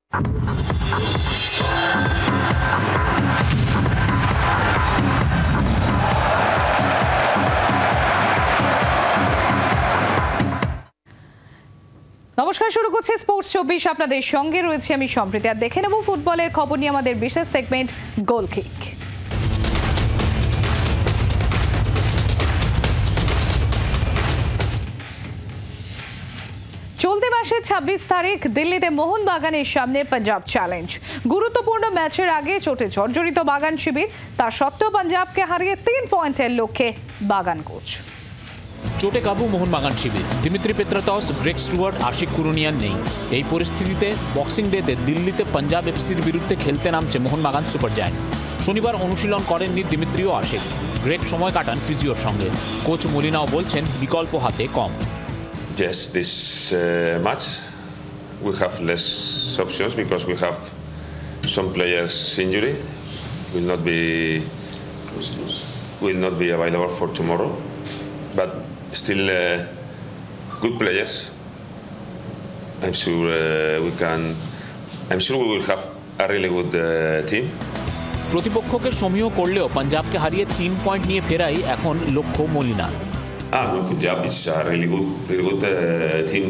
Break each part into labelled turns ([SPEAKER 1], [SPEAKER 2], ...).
[SPEAKER 1] নমস্কার, শুরু করছি স্পোর্টস 24। আপনাদের সঙ্গে রয়েছে আমি সম্প্রীতি। আর দেখে নেব ফুটবলের খবর নিয়ে আমাদের বিশেষ সেগমেন্ট গোল কিক। চলতি মাসের 26 তারিখ দিল্লিতে মোহনবাগানের সামনে পাঞ্জাব চ্যালেঞ্জ। গুরুত্বপূর্ণ ম্যাচের আগে চোটে জর্জরিত বাগান শিবির, তা সত্ত্বেও পাঞ্জাবকে হারিয়ে 3 পয়েন্টের লক্ষ্যে বাগান কোচ।
[SPEAKER 2] চোটে কাবু মোহনবাগান শিবির, Dimitri Petratos, Greg Stewart, Ashique Kuruniyan নেই। এই পরিস্থিতিতে বক্সিং ডেতে দিল্লিতে পাঞ্জাব এফসির বিরুদ্ধে খেলতে নামছে মোহনবাগান সুপার জায়ান্ট। শনিবার অনুশীলন করেননি দিমিত্রি ও আশিক। গ্রেগ সময় কাটান ফিজিওর সঙ্গে। কোচ মলিনাও বলছেন বিকল্প হাতে কম।
[SPEAKER 3] Yes, this match we have less options because we have some players injury will not be available for tomorrow, but still good players. I'm sure we will have a really good team.
[SPEAKER 2] প্রতিপক্ষকে সমীহ করলেও পাঞ্জাবকে হারিয়ে 3 point নিয়ে ফেরাই এখন লক্ষ্য Malina.
[SPEAKER 3] No, Punjab is a really good team.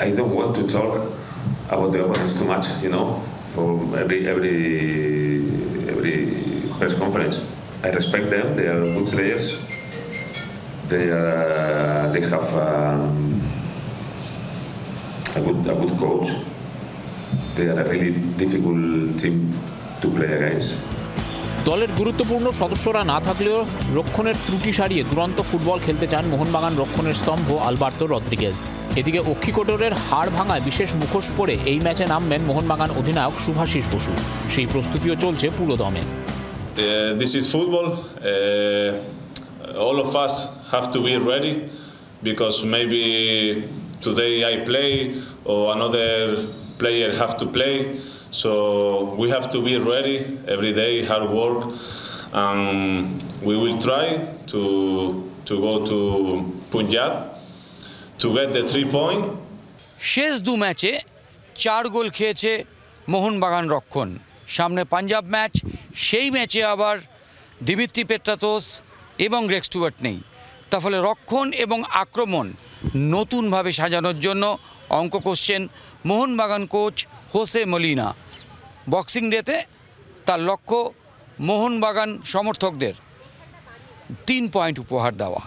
[SPEAKER 3] I don't want to talk about the opponents too much, for every press conference. I respect them. They are good players. They have a good coach. They are a really difficult team to play against.
[SPEAKER 2] দলের গুরুত্বপূর্ণ সদস্যরা না থাকলেও রক্ষণের ত্রুটি সারিয়ে দুরন্ত football খেলতে চান মোহনবাগান রক্ষণের স্তম্ভ আলবার্তো রদ্রিগেজ। এদিকে অক্ষিকোটরের হাড় ভাঙায় বিশেষ মুখোশ পরে এই ম্যাচে নামবেন মোহনবাগান অধিনায়ক শুভাশিস বসু। সেই প্রস্তুতিও চলছে পুরো দমে।
[SPEAKER 4] This is football. All of us have to be ready because maybe today I play or another player have to play. So we have to be ready every day, hard work, and we will try to go to Punjab to get the 3 points.
[SPEAKER 5] শেষ 2 ম্যাচে 4 গোল খেয়েছে মোহনবাগান রক্ষণ। সামনে Punjab match, সেই ম্যাচে আবার Dmitry Petratos এবং Greg Stewart নেই। তার ফলে রক্ষণ এবং আক্রমণ নতুনভাবে সাজানোর জন্য অঙ্ক কষছেন Mohun Bagan coach Jose Molina. Boxing ডেতে তার লক্ষ্য মোহনবাগান সমর্থকদের 3 পয়েন্ট উপহার দেওয়া।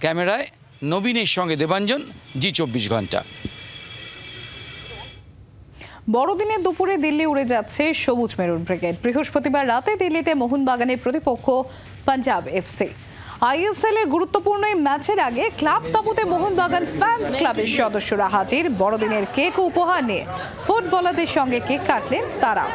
[SPEAKER 5] ক্যামেরায় নবীনের সঙ্গে দেবাঞ্জন, জি24 ঘন্টা।
[SPEAKER 1] বড়দিনের দুপুরে দিল্লি উড়ে যাচ্ছে সবুজ মেরুন ব্রিগেড। বৃহস্পতিবার রাতে দিল্লিতে মোহনবাগানের প্রতিপক্ষ পাঞ্জাব এফসি। আইএসএল এর গুরুত্বপূর্ণ এই ম্যাচের আগে ক্লাব তাঁবুতে মোহনবাগান ফ্যান্স ক্লাবের সদস্যরা হাজির। বড়দিনের কেক উপহার নিয়ে ফুটবলারদের সঙ্গে কেক কাটলেন তারা।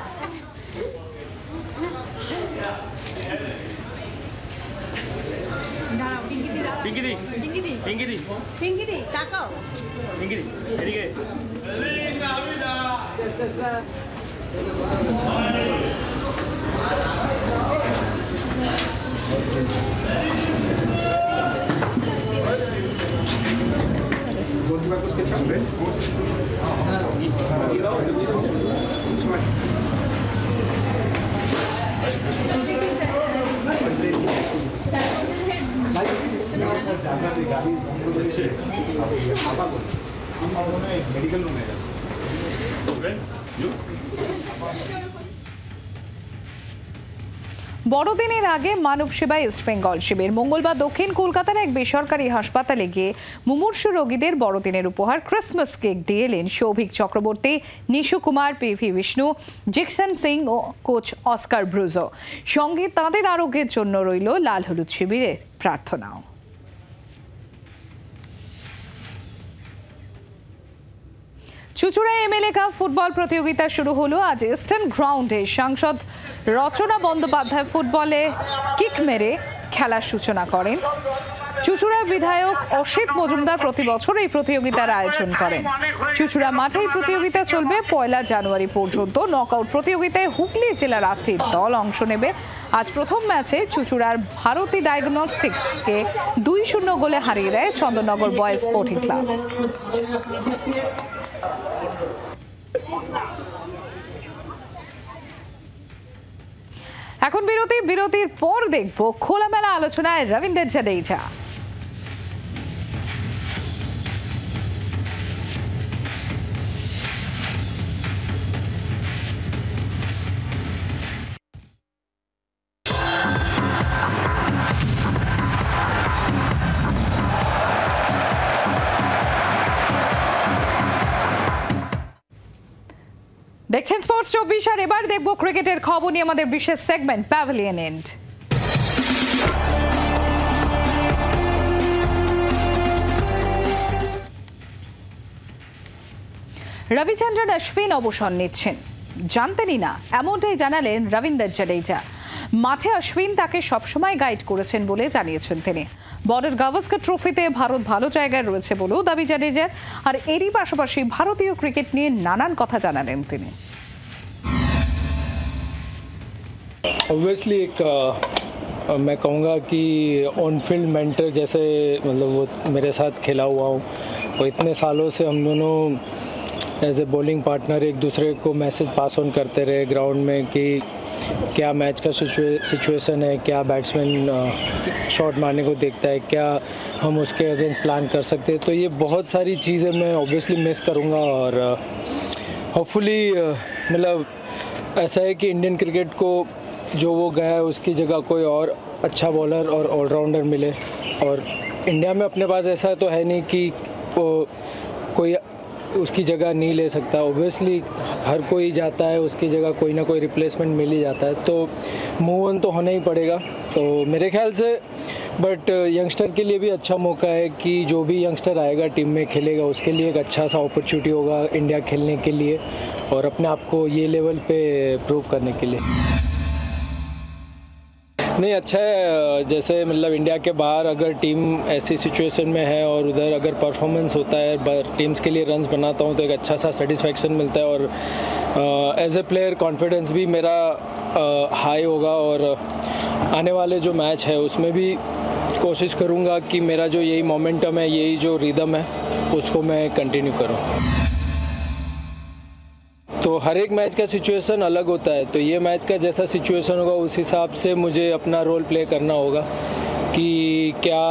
[SPEAKER 1] বড়দিনের আগে মানব সেবায় ইস্ট বেঙ্গল শিবির। মঙ্গলবার দক্ষিণ কলকাতার এক বেসরকারি হাসপাতালে গিয়ে মুমূর্ষু রোগীদের বড়দিনের উপহার ক্রিসমাস কেক দিয়ে এলেন সৌভিক চক্রবর্তী, নিশু কুমার, পিভি বিষ্ণু, জ্যাকসন সিং ও কোচ অস্কার ব্রুজো। সঙ্গে তাঁদের আরোগ্যের জন্য রইল লাল হলুদ শিবিরের প্রার্থনাও। চুচুড়ায় এমএলএ কাপ ফুটবল প্রতিযোগিতা শুরু হলো আজ ইস্টার্ন গ্রাউন্ডে। সাংসদ রচনা বন্দ্যোপাধ্যায় ফুটবলে কিক মেরে খেলার সূচনা করেন। চুঁচুড়া বিধায়ক অসিত মজুমদার প্রতি বছর এই প্রতিযোগিতার আয়োজন করেন। চুঁচুড়া মাঠে এই প্রতিযোগিতা চলবে 1 জানুয়ারি পর্যন্ত। নকআউট প্রতিযোগিতায় হুগলি জেলার 8টি দল অংশ নেবে। আজ প্রথম ম্যাচে চুঁচুড়ার ভারতী ডায়াগনস্টিক্সকে 2-0 গোলে হারিয়ে দেয় চন্দননগর বয়েজ স্পোর্টিং ক্লাব। এখন বিরতির পর দেখব খোলামেলা আলোচনায় রবীন্দ্র জাদেজা। দেখছেন স্পোর্টস 24 আর এবার দেখব ক্রিকেটের খবর নিয়ে আমাদের বিশেষ segment pavilion end. Ravichandran Ashwin অবসর নিচ্ছেন, জানতেনই না এমনটাই জানালেন রবীন্দ্র জাদেজা। মাঠে অশ্বিন তাকে সবসময় গাইড করেছেন বলে জানিয়েছেন তিনি। বর্ডার গাভাস্কর ট্রফিতে ভারত ভালো জায়গায় রয়েছে বলেও দাবি জাদেজার। আর এরই পাশাপাশি ভারতীয় ক্রিকেট নিয়ে নানান কথা জানালেন তিনি।
[SPEAKER 6] ऑब्वियसली एक मैं कहूँगा कि ऑन फील्ड मेंटर जैसे मतलब वो मेरे साथ खेला हुआ हूँ और इतने सालों से हम दोनों एज ए बॉलिंग पार्टनर एक दूसरे को मैसेज पास ऑन करते रहे ग्राउंड में कि क्या मैच का सिचुएशन है, क्या बैट्समैन शॉट मारने को देखता है, क्या हम उसके अगेंस्ट प्लान कर सकते हैं। तो ये बहुत सारी चीज़ें मैं ऑब्वियसली मिस करूँगा और होपफुली मतलब ऐसा है कि इंडियन क्रिकेट को जो वो गया है उसकी जगह कोई और अच्छा बॉलर और ऑलराउंडर मिले। और इंडिया में अपने पास ऐसा तो है नहीं कि वो कोई उसकी जगह नहीं ले सकता। ऑब्वियसली हर कोई जाता है, उसकी जगह कोई ना कोई रिप्लेसमेंट मिल ही जाता है, तो मूव ऑन तो होना ही पड़ेगा। तो मेरे ख्याल से बट यंगस्टर के लिए भी अच्छा मौका है कि जो भी यंगस्टर आएगा टीम में खेलेगा उसके लिए एक अच्छा सा अपॉर्चुनिटी होगा इंडिया खेलने के लिए और अपने आप को ये लेवल पे प्रूव करने के लिए। नहीं अच्छा है, जैसे मतलब इंडिया के बाहर अगर टीम ऐसी सिचुएशन में है और उधर अगर परफॉर्मेंस होता है, टीम्स के लिए रन्स बनाता हूँ तो एक अच्छा सा सेटिस्फेक्शन मिलता है और एज ए प्लेयर कॉन्फिडेंस भी मेरा हाई होगा और आने वाले जो मैच है उसमें भी कोशिश करूँगा कि मेरा जो यही मोमेंटम है, यही जो रिदम है उसको मैं कंटिन्यू करूँ। तो हर एक मैच का सिचुएशन अलग होता है, तो ये मैच का जैसा सिचुएशन होगा उस हिसाब से मुझे अपना रोल प्ले करना होगा कि क्या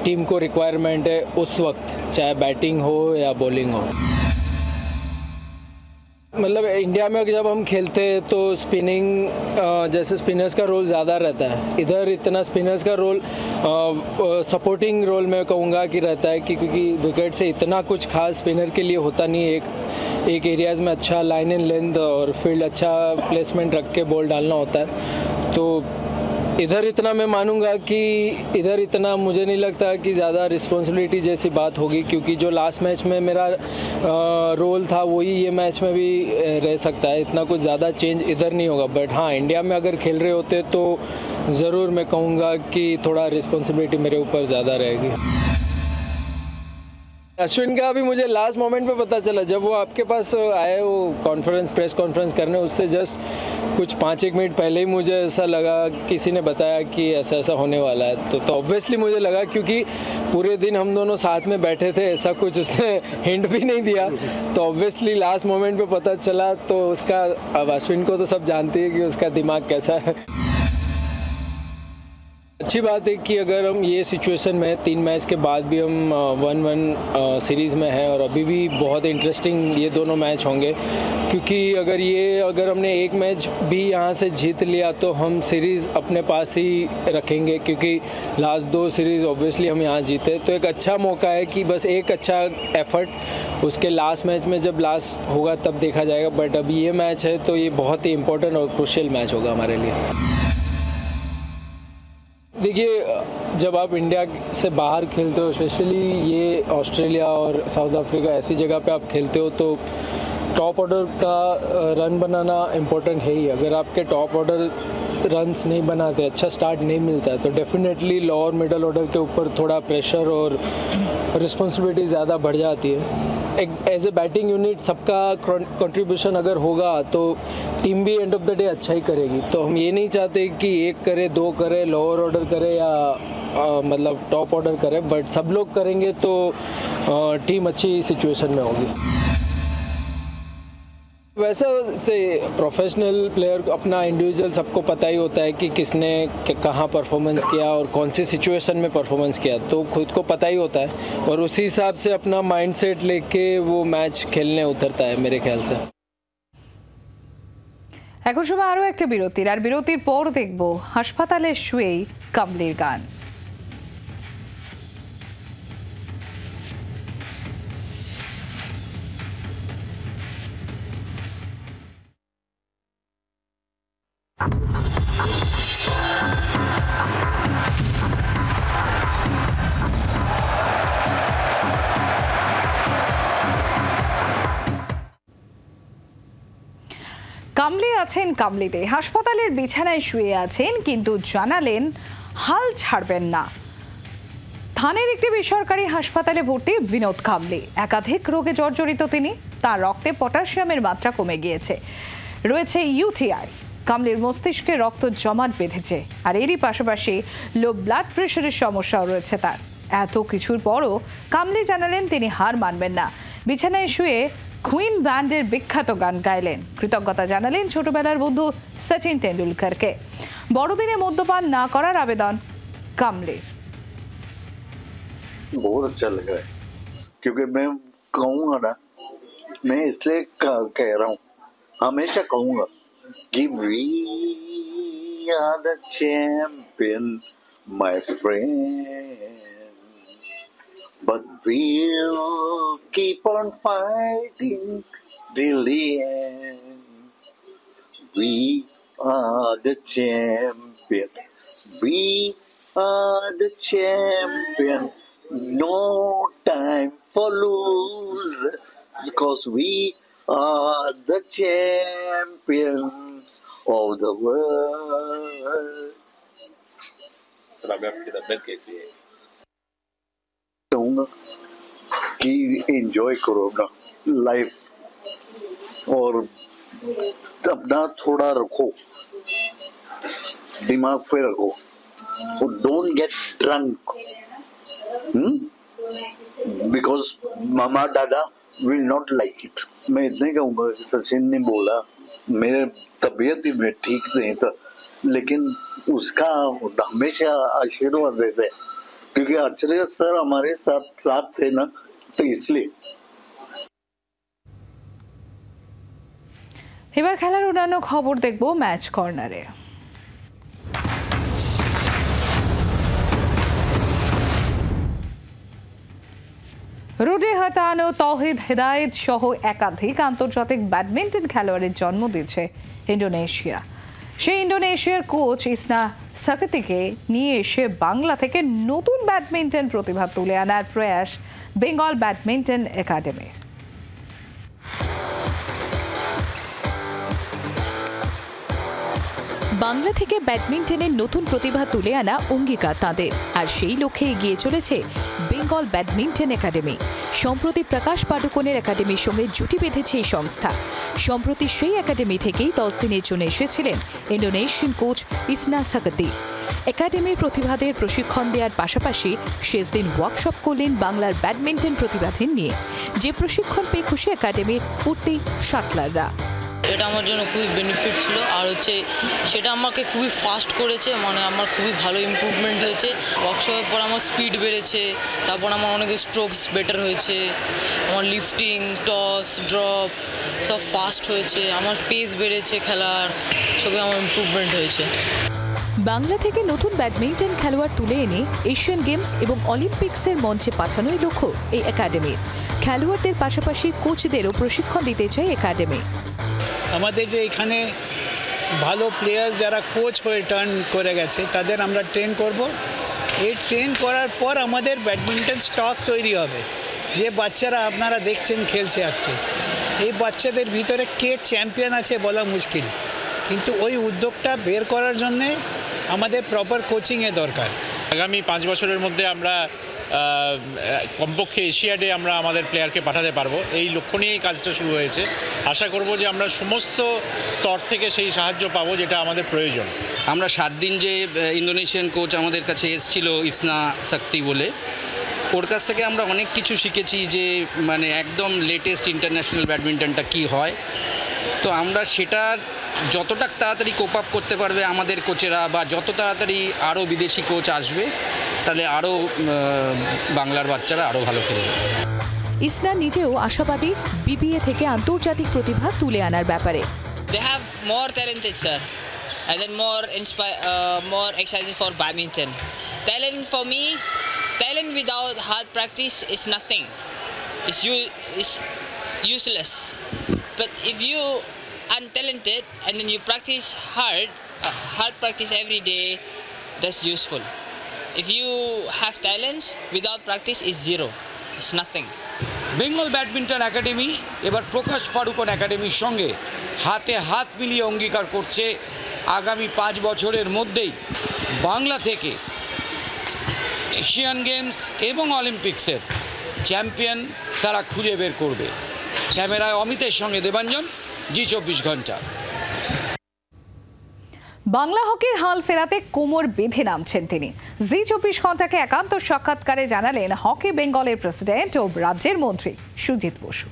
[SPEAKER 6] टीम को रिक्वायरमेंट है उस वक्त, चाहे बैटिंग हो या बॉलिंग हो। मतलब इंडिया में जब हम खेलते हैं तो स्पिनिंग जैसे स्पिनर्स का रोल ज़्यादा रहता है, इधर इतना स्पिनर्स का रोल सपोर्टिंग रोल मैं कहूँगा कि रहता है कि क्योंकि विकेट से इतना कुछ खास स्पिनर के लिए होता नहीं है। एक एरियाज़ में अच्छा लाइन एंड लेंथ और फील्ड अच्छा प्लेसमेंट रख के बॉल डालना होता है। तो इधर इतना मैं मानूंगा कि इधर इतना मुझे नहीं लगता कि ज़्यादा रिस्पॉन्सिबिलिटी जैसी बात होगी, क्योंकि जो लास्ट मैच में मेरा रोल था वही ये मैच में भी रह सकता है। इतना कुछ ज़्यादा चेंज इधर नहीं होगा। बट हाँ, इंडिया में अगर खेल रहे होते तो ज़रूर मैं कहूँगा कि थोड़ा रिस्पॉन्सिबिलिटी मेरे ऊपर ज़्यादा रहेगी। अश्विन का अभी मुझे लास्ट मोमेंट पे पता चला, जब वो आपके पास आए वो प्रेस कॉन्फ्रेंस करने, उससे जस्ट कुछ 5-1 मिनट पहले ही मुझे ऐसा लगा, किसी ने बताया कि ऐसा ऐसा होने वाला है। तो ऑब्वियसली मुझे लगा, क्योंकि पूरे दिन हम दोनों साथ में बैठे थे, ऐसा कुछ उसने हिंट भी नहीं दिया। तो ऑब्वियसली लास्ट मोमेंट पे पता चला। तो उसका, अब अश्विन को तो सब जानते हैं कि उसका दिमाग कैसा है। अच्छी बात है कि अगर हम ये सिचुएशन में 3 मैच के बाद भी हम 1-1 सीरीज़ में हैं और अभी भी बहुत इंटरेस्टिंग ये दोनों मैच होंगे, क्योंकि अगर हमने एक मैच भी यहाँ से जीत लिया तो हम सीरीज़ अपने पास ही रखेंगे, क्योंकि लास्ट 2 सीरीज़ ऑब्वियसली हम यहाँ जीते। तो एक अच्छा मौका है कि बस एक अच्छा एफर्ट उसके लास्ट मैच में जब लास्ट होगा तब देखा जाएगा। बट अभी ये मैच है तो ये बहुत ही इंपॉर्टेंट और क्रूशियल मैच होगा हमारे लिए। देखिए, जब आप इंडिया से बाहर खेलते हो, स्पेशली ये ऑस्ट्रेलिया और साउथ अफ्रीका ऐसी जगह पे आप खेलते हो, तो टॉप ऑर्डर का रन बनाना इम्पोर्टेंट है ही। अगर आपके टॉप ऑर्डर रन्स नहीं बनाते, अच्छा स्टार्ट नहीं मिलता है, तो डेफिनेटली लोअर मिडल ऑर्डर के ऊपर थोड़ा प्रेशर और रिस्पॉन्सिबिलिटी ज़्यादा बढ़ जाती है। एक एज ए बैटिंग यूनिट सबका कंट्रीब्यूशन अगर होगा तो टीम भी एंड ऑफ द डे अच्छा ही करेगी। तो हम ये नहीं चाहते कि एक करे, दो करे, लोअर ऑर्डर करे या मतलब टॉप ऑर्डर करे, बट सब लोग करेंगे तो टीम अच्छी सिचुएशन में होगी। वैसे से प्रोफेशनल प्लेयर अपना इंडिविजुअल सबको पता ही होता है कि किसने कहाँ परफॉर्मेंस किया और कौन सी सिचुएशन में परफॉर्मेंस किया, तो खुद को पता ही होता है और उसी हिसाब से अपना माइंडसेट लेके वो मैच खेलने उतरता है मेरे ख्याल से।
[SPEAKER 1] এখন সময় আরও একটা বিরতির, আর বিরতির পর দেখব হাসপাতালে শুয়েই কামলির গান। কামলি আছেন কামলিতে, হাসপাতালের বিছানায় শুয়ে আছেন, কিন্তু জানালেন হাল ছাড়বেন না। থানের একটি বেসরকারি হাসপাতালে ভর্তি বিনোদ কামলি। একাধিক রোগে জর্জরিত তিনি। তার রক্তে পটাশিয়ামের মাত্রা কমে গিয়েছে, রয়েছে ইউটিআই। কামলির মস্তিষ্কে রক্ত জমাট বেঁধেছে, আর এরই পাশাপাশি লো ব্লাড প্রেশারের সমস্যাও রয়েছে তার। এত কিছুর পরও কামলি জানালেন তিনি হার মানবেন না। বিছানায় শুয়ে কুইন ব্যান্ডের বিখ্যাত গান গাইলেন, কৃতজ্ঞতা জানালেন ছোটবেলার বন্ধু সচিন তেন্ডুলকরকে। বড়দিনে মদ্যপান না করার আবেদন কামলি।
[SPEAKER 7] बहुत अच्छा लगा है क्योंकि मैं कहूँगा ना, मैं इसलिए कह रहा हूँ, हमेशा कहूँगा कि we are the champion my friend, but we'll keep on fighting till the end. We are the champion. We are the champion. No time for lose, because we are the champion of the world. कहूँगा कि enjoy करो अपना life और अपना थोड़ा रखो, दिमाग पे रखो, डोंट गेट ड्रंक, बिकॉज मामा दादा विल नॉट लाइक इट। मैं इतने कहूँगा कि सचिन ने बोला, मेरे तबीयत ही में ठीक नहीं था, लेकिन उसका हमेशा आशीर्वाद देते हैं क्योंकि आचार्य सर हमारे साथ थे ना, तो इसलिए।
[SPEAKER 1] এবার খেলার অন্যান্য খবর দেখব ম্যাচ কর্নারে। রুডি হাতানো, তৌহিদ হেদায়েত সহ একাধিক আন্তর্জাতিক ব্যাডমিন্টন খেলোয়াড়ের জন্ম দিচ্ছে ইন্দোনেশিয়া। সেই ইন্দোনেশিয়ার কোচ ইসনা সাকতিকে নিয়ে এসে বাংলা থেকে নতুন ব্যাডমিন্টন প্রতিভা তুলে আনার প্রয়াস বেঙ্গল ব্যাডমিন্টন একাডেমি।
[SPEAKER 8] বাংলা থেকে ব্যাডমিন্টনের নতুন প্রতিভা তুলে আনা অঙ্গীকার তাঁদের, আর সেই লক্ষ্যে এগিয়ে চলেছে বেঙ্গল ব্যাডমিন্টন একাডেমি। সম্প্রতি প্রকাশ পাডুকোনের একাডেমির সঙ্গে জুটি বেঁধেছে এই সংস্থা। সম্প্রতি সেই একাডেমি থেকেই 10 দিনের জন্য এসেছিলেন ইন্দোনেশিয়ান কোচ ইসনা সাকতি। একাডেমির প্রতিভাদের প্রশিক্ষণ দেওয়ার পাশাপাশি শেষ দিন ওয়ার্কশপ করলেন বাংলার ব্যাডমিন্টন প্রতিভাদের নিয়ে, যে প্রশিক্ষণ পেয়ে খুশি একাডেমির উঠতি শাটলাররা।
[SPEAKER 9] এটা আমার জন্য খুবই বেনিফিট ছিল, আর সেটা আমাকে খুবই ফাস্ট করেছে, মানে আমার খুবই ভালো ইমপ্রুভমেন্ট হয়েছে। ওয়ার্কশপের পর আমার স্পিড বেড়েছে, তারপর আমার অনেক স্ট্রোকস বেটার হয়েছে, আমার লিফটিং, টস, ড্রপ সব ফাস্ট হয়েছে, আমার পেস বেড়েছে খেলার, সবই আমার ইমপ্রুভমেন্ট হয়েছে।
[SPEAKER 8] বাংলা থেকে নতুন ব্যাডমিন্টন খেলোয়াড় তুলে এনে এশিয়ান গেমস এবং অলিম্পিক্সের মঞ্চে পাঠানোই লক্ষ্য এই একাডেমির। খেলোয়াড়দের পাশাপাশি কোচদেরও প্রশিক্ষণ দিতে চায় একাডেমি।
[SPEAKER 10] আমাদের যে এখানে ভালো প্লেয়ার্স যারা কোচ হয়ে টার্ন করে গেছে তাদের আমরা ট্রেন করব। এই ট্রেন করার পর আমাদের ব্যাডমিন্টন স্টক তৈরি হবে। যে বাচ্চারা আপনারা দেখছেন খেলছে আজকে, এই বাচ্চাদের ভিতরে কে চ্যাম্পিয়ন আছে বলা মুশকিল, কিন্তু ওই উদ্যোগটা বের করার জন্যে আমাদের প্রপার কোচিংয়ের দরকার।
[SPEAKER 11] আগামী 5 বছরের মধ্যে আমরা কমপক্ষে এশিয়াডে আমরা আমাদের প্লেয়ারকে পাঠাতে পারবো, এই লক্ষ্য নিয়েই কাজটা শুরু হয়েছে। আশা করব যে আমরা সমস্ত স্তর থেকে সেই সাহায্য পাবো যেটা আমাদের প্রয়োজন।
[SPEAKER 5] আমরা 7 দিন যে ইন্দোনেশিয়ান কোচ আমাদের কাছে এসেছিল ইসনা শক্তি বলে, ওর কাছ থেকে আমরা অনেক কিছু শিখেছি যে মানে একদম লেটেস্ট ইন্টারন্যাশনাল ব্যাডমিন্টনটা কি হয়। তো আমরা সেটা যতটা তাড়াতাড়ি কোপ আপ করতে পারবে আমাদের কোচেরা, বা যত তাড়াতাড়ি আরও বিদেশি কোচ আসবে, তাহলে আরও বাংলার বাচ্চারা আরও ভালো খেলবে।
[SPEAKER 8] ইসনা নিজেও আশাবাদী বিবিএ থেকে আন্তর্জাতিক প্রতিভা তুলে আনার ব্যাপারে।
[SPEAKER 12] They have more talented, sir, and then more excited for badminton. Talent for me, talent without hard practice is nothing. It's useless. But if you untalented and then you practice hard practice every day, that's useful. If you have talent without practice, is zero. It's nothing.
[SPEAKER 5] Bengal badminton academy এবার প্রকাশ পাড়ুকোন একাডেমির সঙ্গে হাতে হাত মিলিয়ে অঙ্গীকার করছে আগামী 5 বছরের মধ্যেই বাংলা থেকে এশিয়ান গেমস এবং অলিম্পিক্সের চ্যাম্পিয়ন তারা খুঁজে বের করবে। ক্যামেরায় অমিতের সঙ্গে দেবাঞ্জন, জি24 ঘন্টা।
[SPEAKER 1] বাংলা হকির হাল ফেরাতে কোমর বেঁধে নামছেন তিনি। জি24 ঘন্টাকে একান্ত সাক্ষাৎকারে জানালেন হকি বেঙ্গলের প্রেসিডেন্ট ও রাজ্যের মন্ত্রী সুজিত বসু।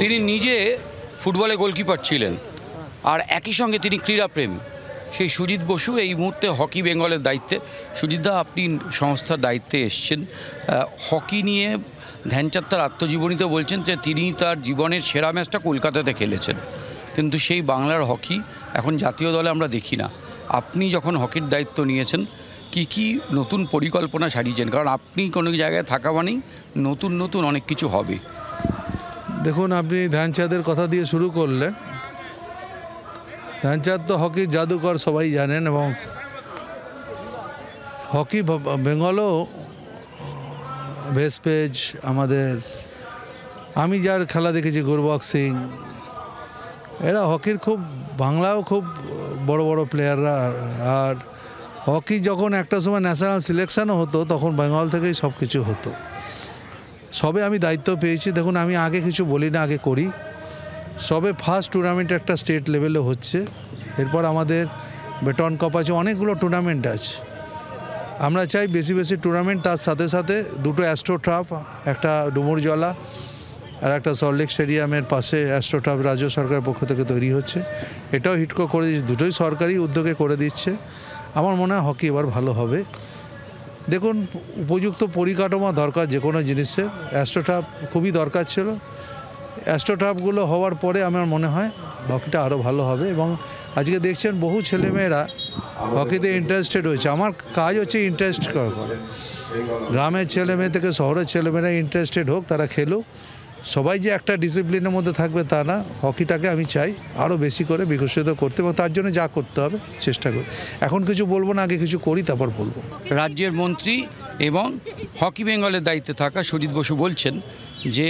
[SPEAKER 5] তিনি নিজে ফুটবলে গোলকিপার ছিলেন, আর একই সঙ্গে তিনি ক্রীড়াপ্রেমী। সেই সুজিত বসু এই মুহূর্তে হকি বেঙ্গলের দায়িত্বে। সুজিতদা, আপনি সংস্থার দায়িত্বে এসছেন, হকি নিয়ে ধ্যানচাঁদ তার আত্মজীবনীতে বলছেন যে তিনি তার জীবনের সেরা ম্যাচটা কলকাতাতে খেলেছেন, কিন্তু সেই বাংলার হকি এখন জাতীয় দলে আমরা দেখি না। আপনি যখন হকির দায়িত্ব নিয়েছেন, কি কি নতুন পরিকল্পনা সাজিয়েছেন? কারণ আপনি কোনো জায়গায় থাকা মানেই নতুন নতুন অনেক কিছু হবে।
[SPEAKER 13] দেখুন, আপনি ধ্যানচাঁদের কথা দিয়ে শুরু করলেন। ধ্যানচাঁদ তো হকির জাদুকর, সবাই জানেন, এবং হকি বেঙ্গলও ভেসপেজ আমাদের, আমি যার খেলা দেখেছি গুরবক সিং, এরা হকির খুব, বাংলাও খুব বড় বড় প্লেয়াররা। আর হকি যখন একটা সময় ন্যাশনাল সিলেকশনও হতো, তখন বেঙ্গল থেকেই সব কিছু হতো। সবে আমি দায়িত্ব পেয়েছি। দেখুন, আমি আগে কিছু বলি না, আগে করি। সবে ফার্স্ট টুর্নামেন্ট একটা স্টেট লেভেলে হচ্ছে, এরপর আমাদের বেটন কাপ আছে, অনেকগুলো টুর্নামেন্ট আছে। আমরা চাই বেশি বেশি টুর্নামেন্ট, তার সাথে সাথে দুটো অ্যাস্ট্রোটার্ফ, একটা ডুমুরজলা আর একটা সল্টলেক স্টেডিয়ামের পাশে অ্যাস্ট্রোটার্ফ রাজ্য সরকারের পক্ষ থেকে তৈরি হচ্ছে। এটাও হিটকো করে দিচ্ছে, দুটোই সরকারি উদ্যোগে করে দিচ্ছে। আমার মনে হয় হকি এবার ভালো হবে। দেখুন, উপযুক্ত পরিকাঠামো দরকার যে কোনো জিনিসের। অ্যাস্ট্রোটার্ফ খুবই দরকার ছিল। অ্যাস্ট্রোটার্ফগুলো হওয়ার পরে আমার মনে হয় হকিটা আরও ভালো হবে। এবং আজকে দেখছেন বহু ছেলেমেয়েরা হকিতে ইন্টারেস্টেড হয়েছে। আমার কাজ হচ্ছে ইন্টারেস্ট করে, গ্রামের ছেলেমেয়ে থেকে শহরের ছেলেমেয়েরা ইন্টারেস্টেড হোক, তারা খেলুক। সবাই যে একটা ডিসিপ্লিনের মধ্যে থাকবে তা না। হকিটাকে আমি চাই আরও বেশি করে বিকশিত করতে, এবং তার জন্য যা করতে হবে চেষ্টা করি। এখন কিছু বলবো না, আগে কিছু করি তারপর বলবো।
[SPEAKER 5] রাজ্যের মন্ত্রী এবং হকি বেঙ্গলের দায়িত্বে থাকা সুজিত বসু বলছেন যে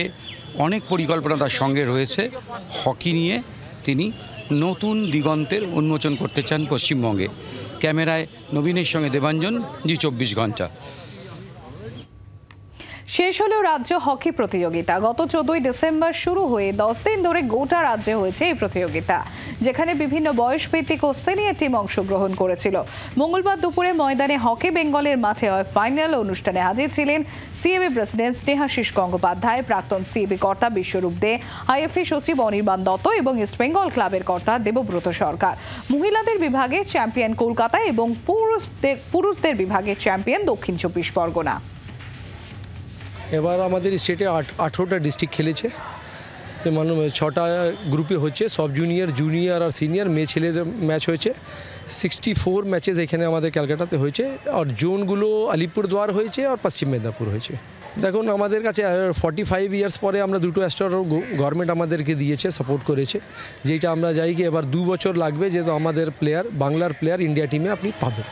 [SPEAKER 5] অনেক পরিকল্পনা তার সঙ্গে রয়েছে। হকি নিয়ে তিনি নতুন দিগন্তের উন্মোচন করতে চান পশ্চিমবঙ্গে। ক্যামেরায় নবীনের সঙ্গে দেবাঞ্জন, জি24 ঘন্টা।
[SPEAKER 1] শেষ হলো রাজ্য হকি প্রতিযোগিতা। গত 14 ডিসেম্বর শুরু হয়ে 10 দিন ধরে গোটা রাজ্যে হয়েছে এই প্রতিযোগিতা, যেখানে বিভিন্ন বয়সভিত্তিক ও সিনিয়র টিম অংশগ্রহণ করেছিল। মঙ্গলবার দুপুরে ময়দানে হকি বেঙ্গলের মাঠে হয় ফাইনাল। অনুষ্ঠানে হাজির ছিলেন সিএবি প্রেসিডেন্ট স্নেহাশিস গঙ্গোপাধ্যায়, প্রাক্তন সিএবি কর্তা বিশ্বরূপ দে, আইএফএ সচিব অনির্বাণ দত্ত এবং ইস্ট বেঙ্গল ক্লাবের কর্তা দেবব্রত সরকার। মহিলাদের বিভাগে চ্যাম্পিয়ন কলকাতা এবং পুরুষদের বিভাগে চ্যাম্পিয়ন দক্ষিণ 24 পরগনা।
[SPEAKER 14] এবার আমাদের স্টেটে 18টা ডিস্ট্রিক্ট খেলেছে, মানে 6টা গ্রুপে হচ্ছে। সব জুনিয়র আর সিনিয়র মেয়ে ছেলেদের ম্যাচ হয়েছে। 64 ম্যাচেস এখানে আমাদের ক্যালকাটাতে হয়েছে। আর জোনগুলো আলিপুরদুয়ার হয়েছে আর পশ্চিম মেদিনীপুর হয়েছে। দেখুন, আমাদের কাছে 45 ইয়ার্স পরে আমরা দুটো অ্যাস্ট্রো গভর্নমেন্ট আমাদেরকে দিয়েছে, সাপোর্ট করেছে, যেটা আমরা যাই কি এবার 2 বছর লাগবে, যেহেতু আমাদের প্লেয়ার, বাংলার প্লেয়ার ইন্ডিয়া টিমে আপনি পাবেন।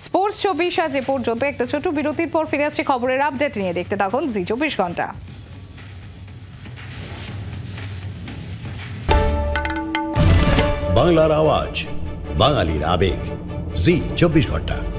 [SPEAKER 1] স্পোর্টস 24 আজ এ পর্যন্ত। একটা ছোট বিরতির পর ফিরে আসছে খবরের আপডেট নিয়ে। দেখতে থাকুন জি24 ঘন্টা।
[SPEAKER 15] বাংলার আওয়াজ, বাঙালির আবেগ, জি 24 ঘন্টা।